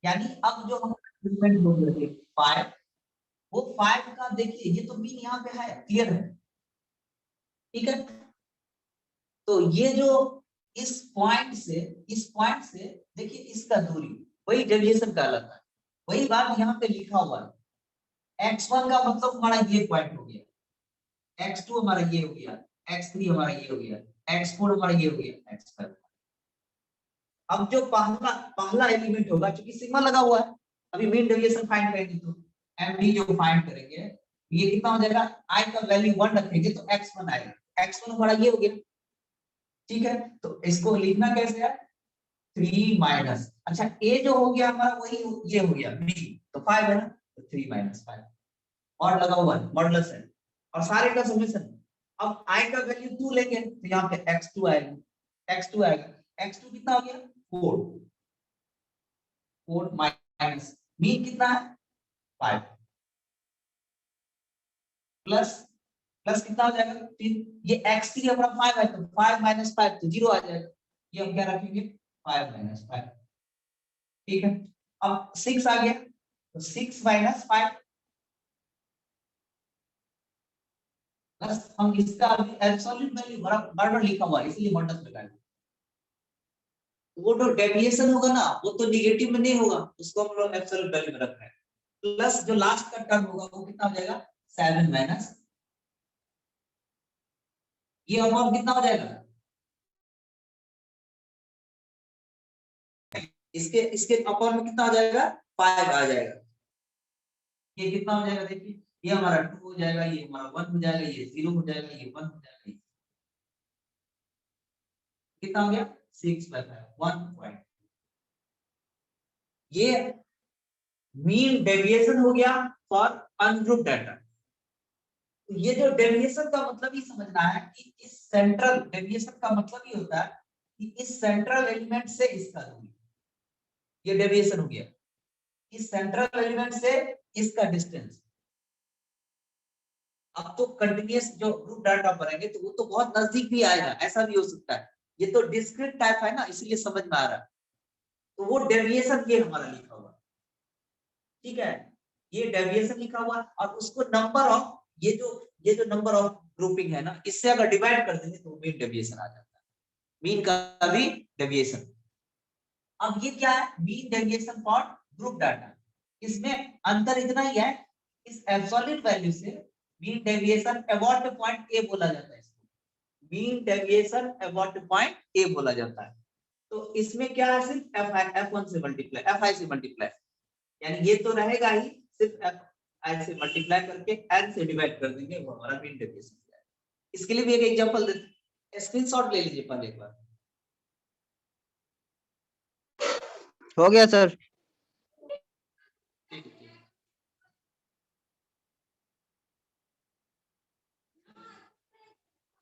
यानी अब जो हमारा एलिमेंट हो गया 5, वो 5 का देखिए ये तो मीन यहाँ पे है, क्लियर है, ठीक है। तो ये जो इस पॉइंट से देखिए इसका दूरी, वही डेविएशन कहलाता है। वही बात यहाँ पे लिखा हुआ है, x1 का मतलब हमारा ये पॉइंट हो गया, x2 हमारा ये हो गया, x3 हमारा ये हो गया, x4 हमारा ये हो गया, x5। अब जो पहला पहला एलिमेंट होगा, क्योंकि सिग्मा लगा हुआ है, अभी मीन डेविएशन फाइंड करेंगे तो एमडी जो फाइंड करेंगे, ये कितना हो जाएगा, आई का वैल्यू 1 रखेंगे तो x1 आएगा, x1 हमारा ये हो गया, ठीक है। तो इसको लिखना कैसे है, 3 माइनस, अच्छा ए जो हो गया हमारा वही ये हो गया बी, तो 5 है ना, तो 3 माइनस 5 और लगा हुआ है मॉडुलस है, और सारे का समेशन। अब i का वैल्यू 2 लेंगे तो यहाँ पे x2 आएगा, x2 आएगा, x2 कितना हो गया 4, 4 माइनस मीन कितना है 5, प्लस प्लस कितना हो जाएगा 3, ये x3 हमारा 5 है तो 5 माइनस 5 तो 0 आ जाएगा, ये हम क्या रखेंगे 5 माइनस 5, ठीक है। अब 6 आ गया तो 6 माइनस 5, बस हम इसका एब्सोल्यूट वैल्यू बराबर लिखा हुआ है इसलिए मॉडल्स लगाया। वो जो डेविएशन होगा ना वो तो निगेटिव में नहीं होगा, उसको हम लोग एब्सोल्यूट वैल्यू में रख रहे हैं, प्लस जो लास्ट का टर्म होगा वो कितना हो जाएगा 7 माइनस, ये अमाउंट कितना हो जाएगा, इसके इसके अपर में कितना आ जाएगा 5 आ जाएगा, ये कितना हो जाएगा देखिए, ये हमारा 2 हो जाएगा, ये हमारा 1 हो जाएगा, ये 0 हो जाएगा, ये 1 हो जाएगा, कितना हो गया 6 बाय 5 1 पॉइंट। ये मीन डेविएशन हो गया फॉर अनग्रुप डाटा। ये जो डेविएशन का मतलब ही समझना है कि इस सेंट्रल डेविएशन का मतलब ही होता है कि इस सेंट्रल एलिमेंट से इसका दूरी, ये डेविएशन हो गया, इस सेंट्रल एलिमेंट से इसका डिस्टेंस। अब तो कंटिन्यूअस जो ग्रुप डाटा भरेंगे तो वो तो बहुत नजदीक भी आएगा, ऐसा भी हो सकता है, ये तो डिस्क्रीट टाइप है ना इसलिए समझ में आ रहा है, तो वो डेविएशन ये हमारा लिखा हुआ, ठीक है, ये डेविएशन लिखा हुआ और उसको नंबर ऑफ, ये जो नंबर ऑफ ग्रुपिंग है ना इससे अगर डिवाइड कर देंगे तो मीन डेविएशन आ जाता है, मीन का भी डेविएशन। अब ये क्या है, mean deviation for group data, इसमें अंतर इतना ही है, इस एब्सोल्यूट वैल्यू से mean deviation about the point A बोला जाता है, इसको mean deviation about the point A बोला जाता है। तो इसमें क्या है, सिर्फ f1 से मल्टीप्लाई, fi से मल्टीप्लाई, यानी ये तो रहेगा ही, सिर्फ f से मल्टीप्लाई करके n से डिवाइड कर देंगे, वो हमारा मीन डेविएशन है। इसके लिए भी एक एग्जांपल देते हैं, स्क्रीनशॉट ले लीजिए पहले एक बार। हो गया सर।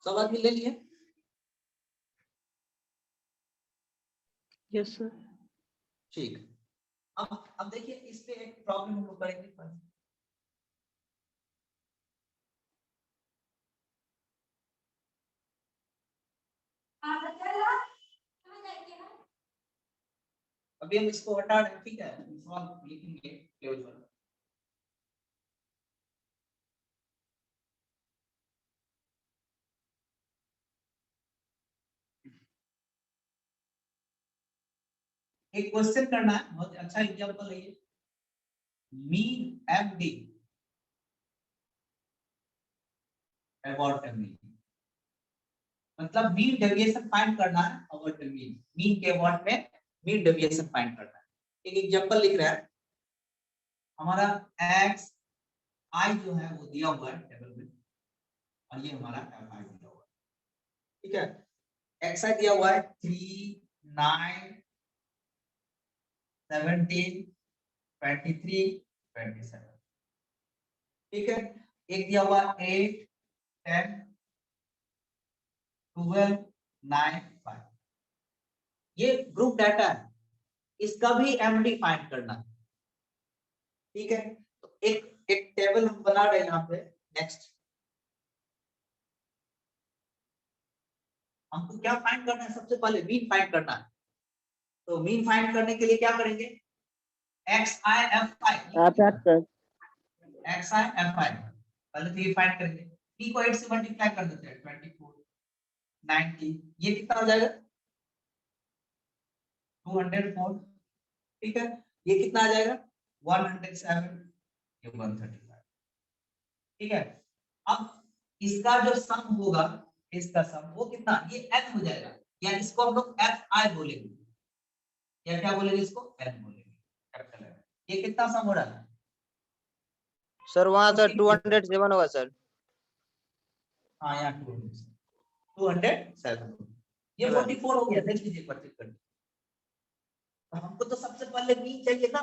सब आदमी ले लिए? Yes sir. ठीक, अब देखिए इस पे एक प्रॉब्लम हम लोग करेंगे। अभी हम इसको हटा दें, ठीक है, सवाल लिखेंगे केवल। एक क्वेश्चन करना है, बहुत अच्छा एग्जांपल है ये, मीन एमडी अबाउट मीन, मतलब मीन डेविएशन फाइंड करना है अबाउट मीन, मीन के अबाउट में मीन डेविएशन फाइंड करना है। एक एग्जांपल लिख रहा है, हमारा एक्स आई जो है वो दिया हुआ है टेबल में, और ये हमारा एफ आई दिया हुआ है, ठीक है। एक्स आई दिया हुआ है 3 9 17 23 27, ठीक है। एक दिया हुआ 8 10 12 9 5, ये ग्रुप डाटा है, इसका भी एमडी फाइंड करना है, ठीक है। तो एक एक टेबल हम बना रहे हैं यहाँ पे। नेक्स्ट हमको क्या फाइंड करना है, सबसे पहले मीन फाइंड करना है, तो मीन फाइंड करने के लिए क्या करेंगे, x I F I sir x I F I पहले तो ये फाइंड करेंगे। p को 8 से मल्टीप्लाई कर देते हैं 24 90 ये कितना हो जाएगा 204 ठीक है। ये कितना आ जाएगा 107 ये 135 ठीक है। अब इसका जो सम होगा इसका सम वो कितना ये n हो जाएगा या इसको हम लोग एफ आई बोलेंगे या क्या बोलेंगे इसको n बोलेंगे कैपिटल N। ये कितना सम हो रहा है सर वहाँ सर 207 होगा सर। हाँ यहाँ 207 ये 44 हो गया देख लीजिए चेक कर। तो हमको तो सबसे पहले मीन चाहिए ना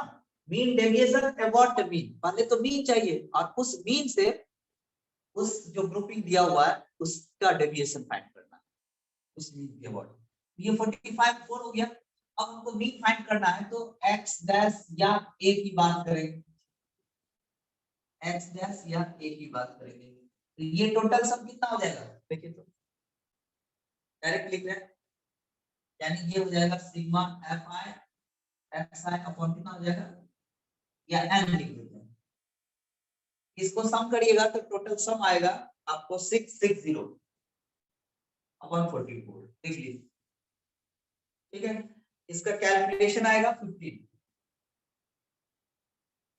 mean deviation about the mean पहले तो मीन चाहिए और उस मीन से उस जो ग्रुपिंग दिया हुआ है उसका डेविएशन फाइंड करना उस मीन के अबाउट। ये 45 4 हो गया। अब हमको मीन फाइंड करना है तो x डैश या a की बात करेंगे x डैश या a की बात करेंगे तो ये टोटल सम कितना हो जाएगा देखिए तो डायरेक्ट लिख रहे हैं यानी ये हो जाएगा sigma F I X I upon कितना हो जाएगा या n लिख देते हैं। इसको सम करिएगा तो टोटल सम आएगा आपको 660 अपॉन 44 देख लीजिए ठीक है। इसका कैलकुलेशन आएगा 15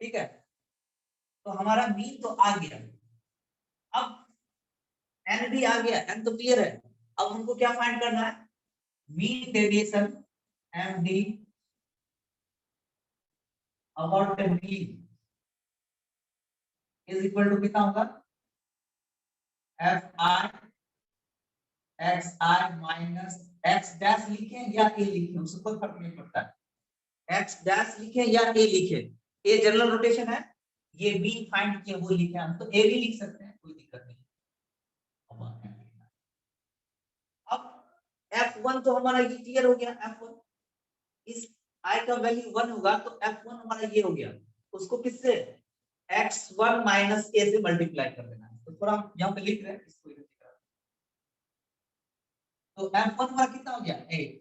ठीक है। तो हमारा मीन तो आ गया। अब n भी आ गया n तो क्लियर है। अब हमको क्या फाइंड करना है mean deviation md about the mean is equal to कितना होगा F I X I minus X dash लिखे या ए लिखे उससे कोई फर्क नहीं पड़ता एक्स डैश लिखे या ए लिखे ए जनरल रोटेशन है ये मीन फाइंड किए वो लिखे हम तो ए भी लिख सकते हैं कोई दिक्कत नहीं। अब F1 तो हमारा ये क्लियर हो गया F1 इस i का वैल्यू 1 होगा तो F1 हमारा ये हो गया उसको किससे x1 माइनस a से मल्टीप्लाई कर देना है तो थोड़ा हम यहाँ पे लिख रहे हैं इसको तो F1 हमारा कितना हो गया 8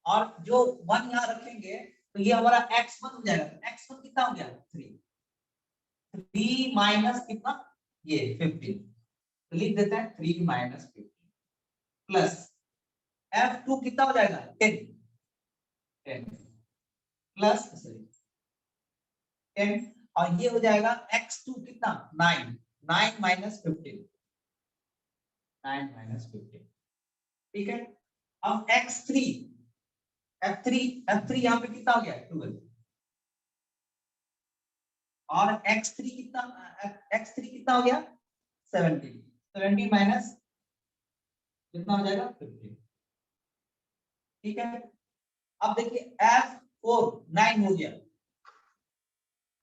और जो 1 यहाँ रखेंगे तो ये हमारा x1 हो जाएगा x1 कितना हो गया 3 माइनस कितना ये 15 तो लिख देते हैं 3 माइनस 15 प्लस F2 कितना हो जाएगा 10 प्लस 10 और ये हो जाएगा x2 कितना 9 माइनस 15 9 माइनस 15 ठीक है। अब x3 f3 यहाँ पे कितना हो गया 12 और x3 कितना हो गया 17 माइनस कितना हो जाएगा 15 ठीक है। अब देखिए F4 9 हो गया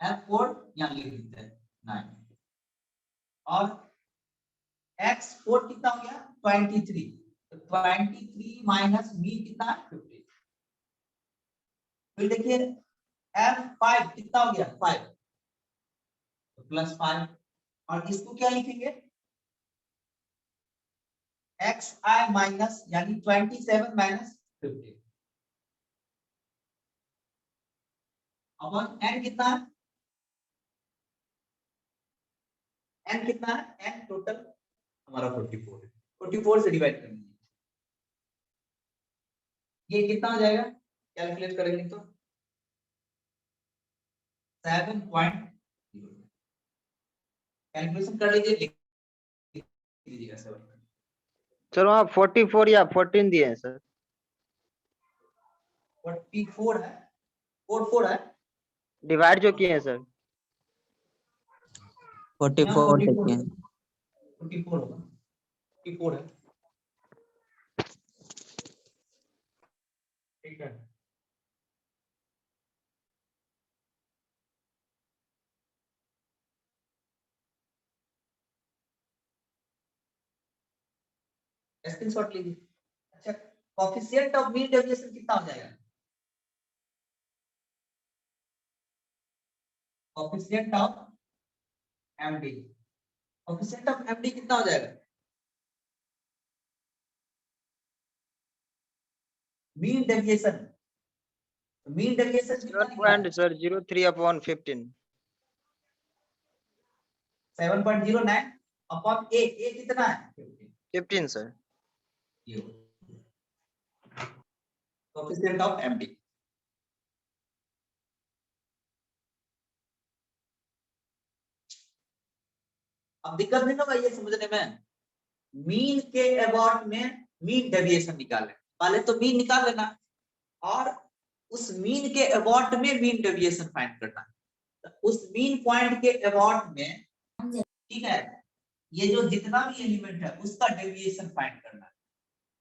F4 यहाँ लिख देते हैं 9 और x4 कितना हो गया 23 तो 23 माइनस b कितना 15 फिर देखिए F5 कितना हो गया 5 तो प्लस 5 और इसको क्या लिखेंगे xi माइनस यानी 27 माइनस 15 अपन n कितना है n कितना है n टोटल हमारा 44 है 44 से डिवाइड करेंगे ये कितना हो जाएगा कैलकुलेट करेंगे तो 7.0 कैलकुलेशन कर लीजिए लिख लीजिएगा 7 सर वहाँ 44 या 14 दिए हैं सर 44 है 44 है डिवाइड जो किए हैं सर 44 44 देखिए 44 होगा 44 है ठीक है। स्क्रीनशॉट लीजिए। अच्छा कोएफिशिएंट ऑफ मीन डेविएशन कितना हो जाएगा coefficient of MD coefficient of MD कितना हो जाएगा मीन डेविएशन मीन डेविएशन कितना निकला है? 7.03 upon 15. 7.09 अपॉन ए कितना है? 15 sir. Coefficient of MD. अब दिक्कत नहीं होगा ये समझने में। मीन के अबाउट में मीन डेविएशन निकालें, पहले तो मीन निकाल लेना और उस मीन के अबाउट में मीन डेविएशन फाइंड करना। तो उस मीन पॉइंट के अबाउट में, ठीक है, ये जो जितना भी एलिमेंट है उसका डेविएशन फाइंड करना है,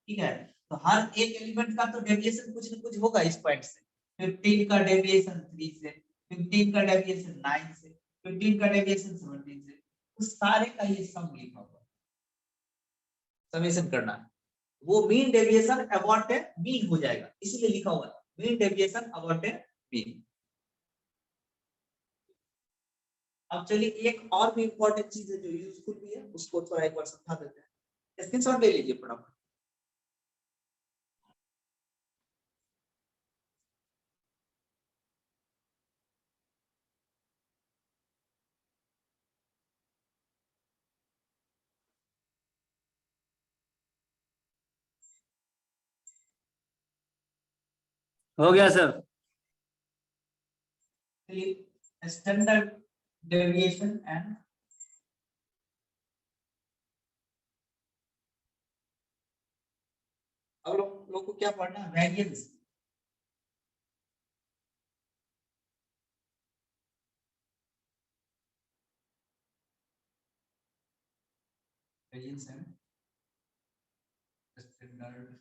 ठीक है। तो हर एक एलिमेंट का तो डेविएशन कुछ न कुछ होगा इस पॉइंट से। 15 का डेविएशन 3 से, 15 का डेविएशन 9 से, 15 का डेविएशन 17 से, उस सारे का ये सम लिखा हुआ, समेशन करना है। वो mean deviation about A mean हो जाएगा, इसीलिए लिखा हुआ है mean deviation about A mean. अब चलिए एक और भी इंपॉर्टेंट चीज है जो यूजफुल भी है, उसको थोड़ा एक बार समझा देते हैं। स्क्रीनशॉट ले लीजिए फटाफट। हो गया सर। स्टैंडर्ड डेविएशन एंड अब लोग को क्या पढ़ना है? Variance. Variance and standard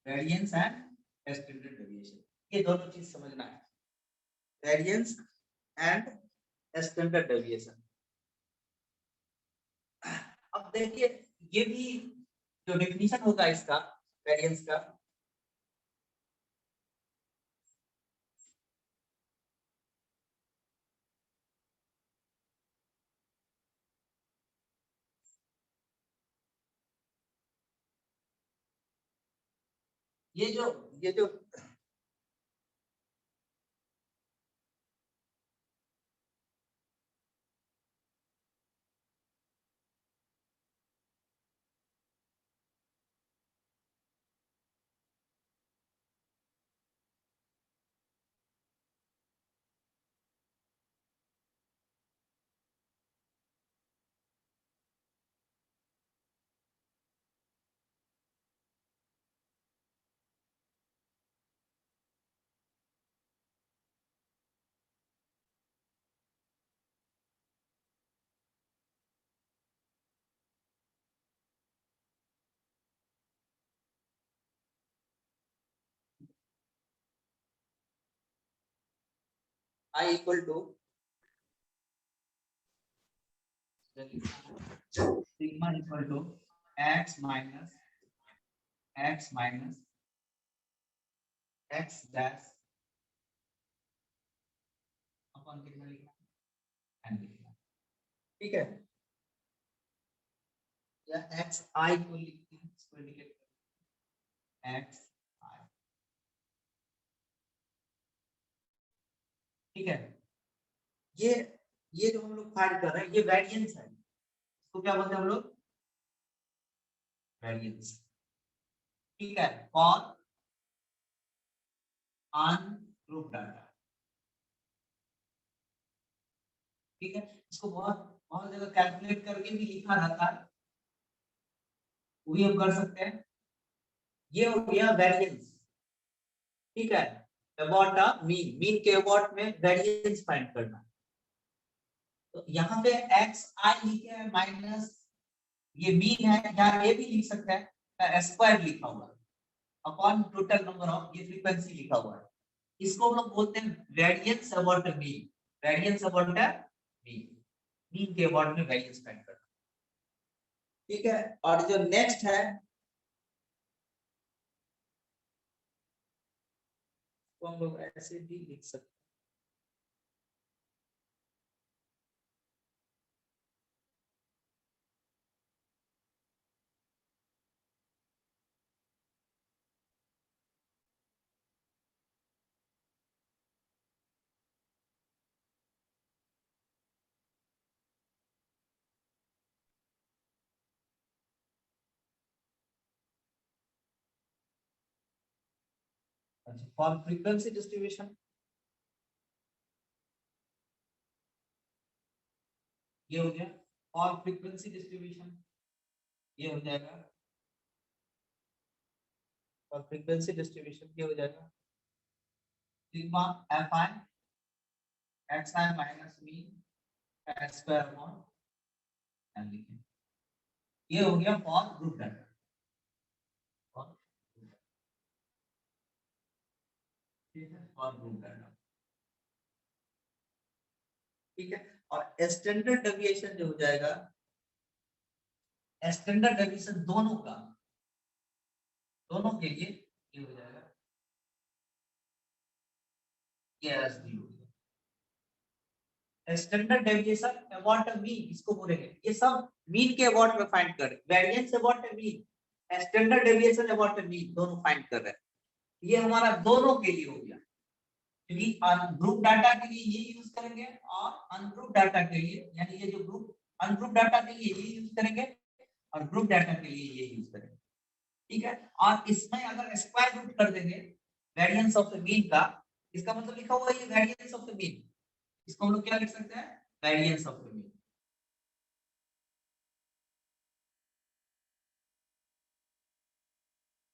variance and standard deviation, ये दोनों चीज समझना है। Variance and standard deviation. अब देखिए ये भी जो डेफिनेशन होगा इसका वेरिएंस का, ये जो I equal to sigma equal to x minus x dash अपन कितना लिखना है, n लिखना, ठीक है। या एक्स आई को लिखते हैं, इसको इंडिकेट करते हैं एक्स आई, ठीक है। ये जो हम लोग फाइंड कर रहे हैं ये वेरिएंस है, इसको क्या बोलते हैं हम लोग? वेरिएंस, ठीक है। और अनग्रुप डाटा, ठीक है। इसको बहुत बहुत जगह कैलकुलेट करके भी लिखा रहता है, वो भी हम कर सकते हैं। ये हो गया वेरिएंस, ठीक है। अबाउट अ मीन, मीन के अबाउट में वेरिएंस फाइंड करना। तो यहाँ पे एक्स आई लिखे हैं माइनस ये मीन है, यहाँ ए भी लिख सकते हैं, स्क्वायर लिखा हुआ है अपॉन टोटल नंबर ऑफ, ये फ्रीक्वेंसी लिखा हुआ है। इसको हम लोग बोलते हैं variance about a mean, variance about a mean, mean के अबाउट में वेरिएंस फाइंड करना, ठीक है। और जो नेक्स्ट है तो हम लोग ऐसे भी लिख सकते हैं, अच्छा, फॉर फ्रीक्वेंसी डिस्ट्रीब्यूशन ये हो गया, फॉर फ्रीक्वेंसी डिस्ट्रीब्यूशन ये हो जाएगा, और फ्रीक्वेंसी डिस्ट्रीब्यूशन ये हो जाएगा sigma F I X I minus mean X square upon N लिखें। ये हो गया फॉर ग्रुप डाटा। ठीक है, फॉर ग्रुप डाटा। ठीक है, और स्टैंडर्ड डेविएशन जो हो जाएगा, स्टैंडर्ड डेविएशन दोनों का, दोनों के लिए ये हो जाएगा ये एसडी हो गया। Standard deviation about a mean इसको बोलेंगे, ये सब मीन के अबाउट में फाइंड कर रहे हैं, variance about a mean, standard deviation about a mean दोनों फाइंड कर रहे हैं। ये हमारा दोनों के लिए हो गया, क्योंकि ग्रुप डाटा के लिए ये यूज करेंगे और अनग्रुप डाटा के लिए, यानी ये जो ग्रुप अनग्रुप डाटा के लिए ये यूज करेंगे और ग्रुप डाटा के लिए ये यूज करेंगे। ठीक है, और इसमें अगर स्क्वायर रूट कर देंगे वेरिएंस ऑफ द मीन का, इसका मतलब लिखा हुआ है ये वेरिएंस ऑफ द मीन, इसको हम लोग क्या लिख सकते हैं, वेरिएंस ऑफ द मीन।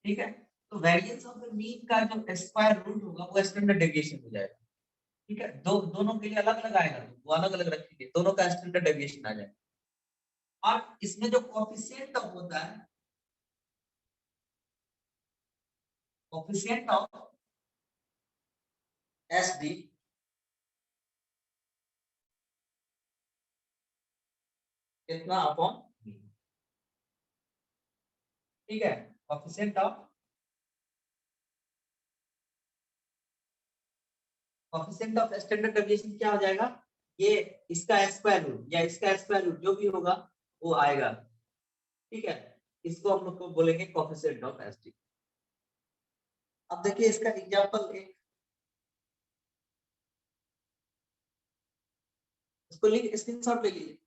ठीक है, तो वेरिएंस ऑफ द मीन का जो स्क्वायर रूट होगा वो स्टैंडर्ड डेविएशन हो जाएगा। ठीक है, दोनों के लिए अलग अलग आएगा, वो अलग अलग रखेंगे, दोनों का स्टैंडर्ड डेविएशन आ जाएगा। और इसमें जो कोएफिशिएंट ऑफ होता है, कोएफिशिएंट ऑफ एसडी कितना अपॉन मीन। ठीक है, कोएफिशिएंट ऑफ स्टैंडर्ड डेविएशन क्या हो जाएगा, ये इसका स्क्वायर रूट या इसका स्क्वायर रूट जो भी होगा वो आएगा। ठीक है, इसको हम लोग को बोलेंगे कोएफिशिएंट ऑफ एसडी। अब देखिए इसका एग्जांपल एक, इसको लिख स्क्रीनशॉट ले लीजिए।